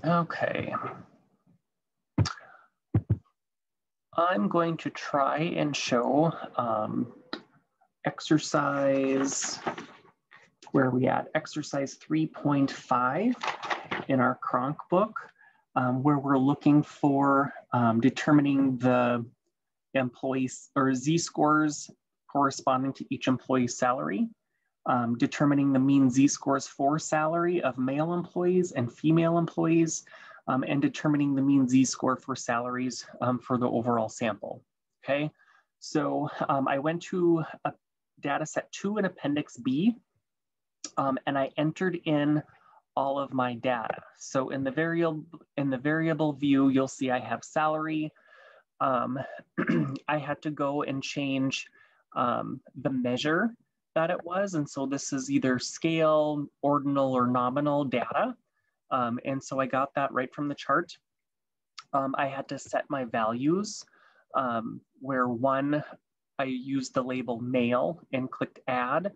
Okay. I'm going to try and show exercise, where are we at? Exercise 3.5 in our Cronk book, where we're looking for determining the employees or Z-scores corresponding to each employee's salary, determining the mean Z-scores for salary of male employees and female employees, and determining the mean Z-score for salaries for the overall sample, okay? So I went to a data set 2 in Appendix B, and I entered in all of my data. So in the variable view, you'll see I have salary. I had to go and change the measure that it was. And so this is either scale, ordinal, or nominal data. And so I got that right from the chart. I had to set my values where one, I used the label male and clicked add.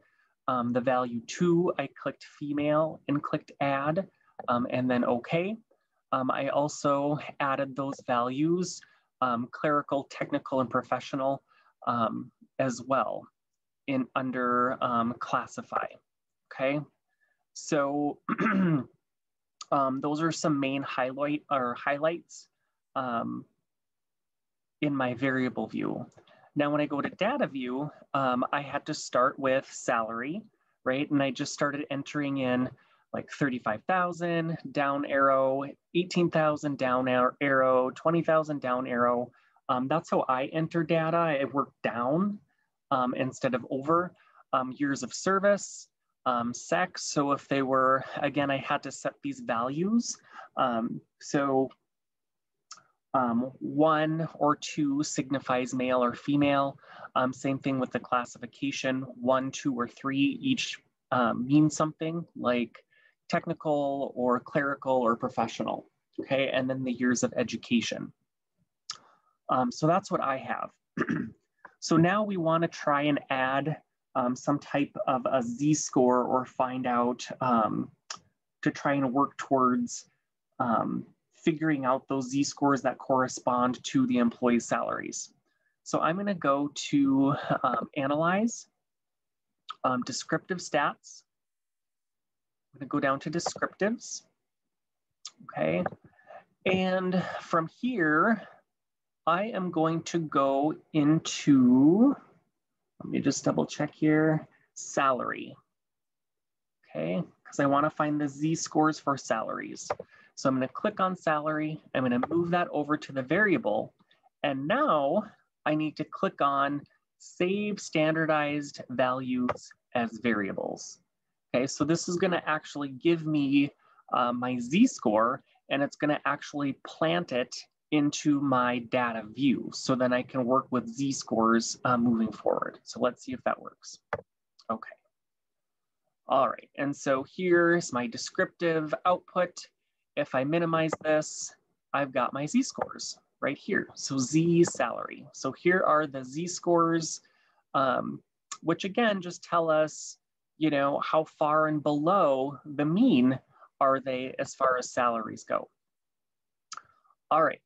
The value 2, I clicked female and clicked add, and then okay. I also added those values, clerical, technical, and professional as well in under classify, okay? So those are some main highlights in my variable view. Now, when I go to data view, I had to start with salary, right? And I just started entering in like 35,000, down arrow, 18,000, down arrow, 20,000, down arrow. That's how I enter data. I work down instead of over. Years of service, sex. So if they were, again, I had to set these values. 1 or 2 signifies male or female. Same thing with the classification. 1, 2, or 3 each mean something like technical or clerical or professional, okay? And then the years of education. So that's what I have. So now we want to try and add some type of a Z-score or find out to try and work towards figuring out those Z-scores that correspond to the employee salaries. So I'm going to go to Analyze, Descriptive Stats. I'm going to go down to Descriptives, okay? And from here, I am going to go into, let me just double check here, salary, okay? Because I want to find the Z-scores for salaries. So I'm going to click on salary. I'm going to move that over to the variable. And now I need to click on Save Standardized Values as Variables. Okay, so this is going to actually give me my Z-score, and it's going to actually plant it into my data view. So then I can work with Z-scores moving forward. So let's see if that works. Okay. All right, and so here's my descriptive output. If I minimize this, I've got my Z-scores right here. So Z salary. So here are the Z-scores, which again, just tell us, you know, how far and below the mean are they as far as salaries go. All right,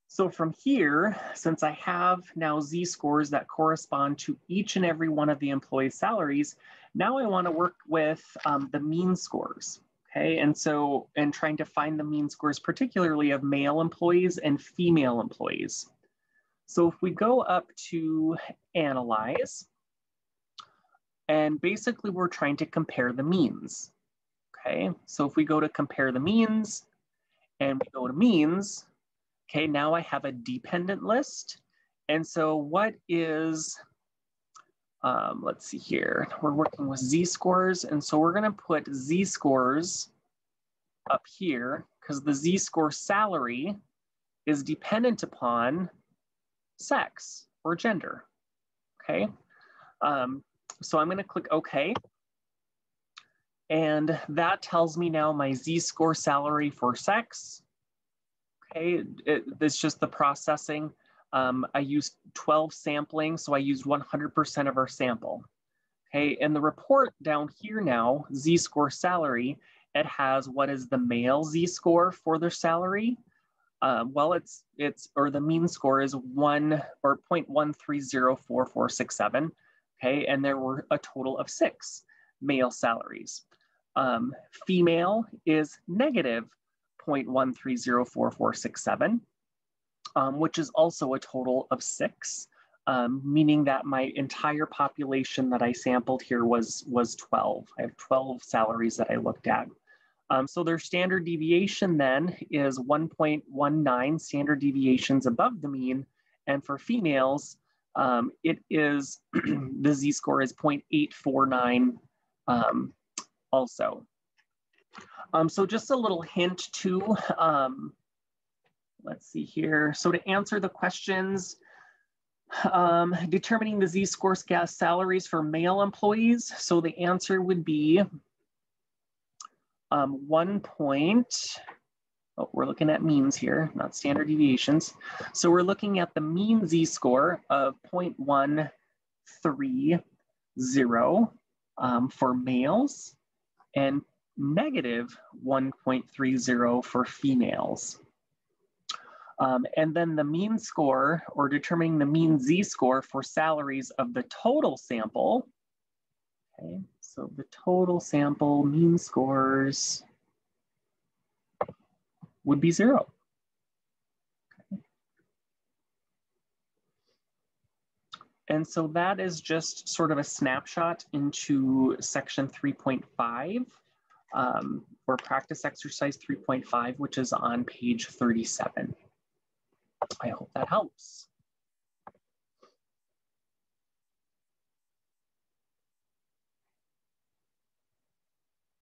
so from here, since I have now Z-scores that correspond to each and every one of the employee salaries, now I want to work with the mean scores. Okay, and so, and trying to find the mean scores, particularly of male employees and female employees. So if we go up to Analyze, and basically we're trying to compare the means. Okay, so if we go to Compare the Means, and we go to Means, okay, now I have a dependent list. And so what is, let's see here, we're working with Z-scores, and so we're gonna put Z-scores up here because the Z-score salary is dependent upon sex or gender, okay? So I'm gonna click okay, and that tells me now my Z-score salary for sex, okay? It's just the processing. I used 12 sampling, so I used 100% of our sample. Okay, and the report down here now, Z-score salary, it has what is the male Z-score for their salary. Well, the mean score is 0.130447, okay? And there were a total of 6 male salaries. Female is negative 0.130447, which is also a total of 6, meaning that my entire population that I sampled here was 12. I have 12 salaries that I looked at. So their standard deviation then is 1.19 standard deviations above the mean. And for females, it is, the Z-score is 0.849 also. So just a little hint too, let's see here. So to answer the questions, determining the Z-score salaries for male employees. So the answer would be we're looking at means here, not standard deviations. So we're looking at the mean Z-score of 0.130 for males and negative 1.30 for females. And then the mean score, or determining the mean Z-score for salaries of the total sample. Okay, so the total sample mean scores would be 0. Okay. And so that is just sort of a snapshot into section 3.5, or practice exercise 3.5, which is on page 37. I hope that helps.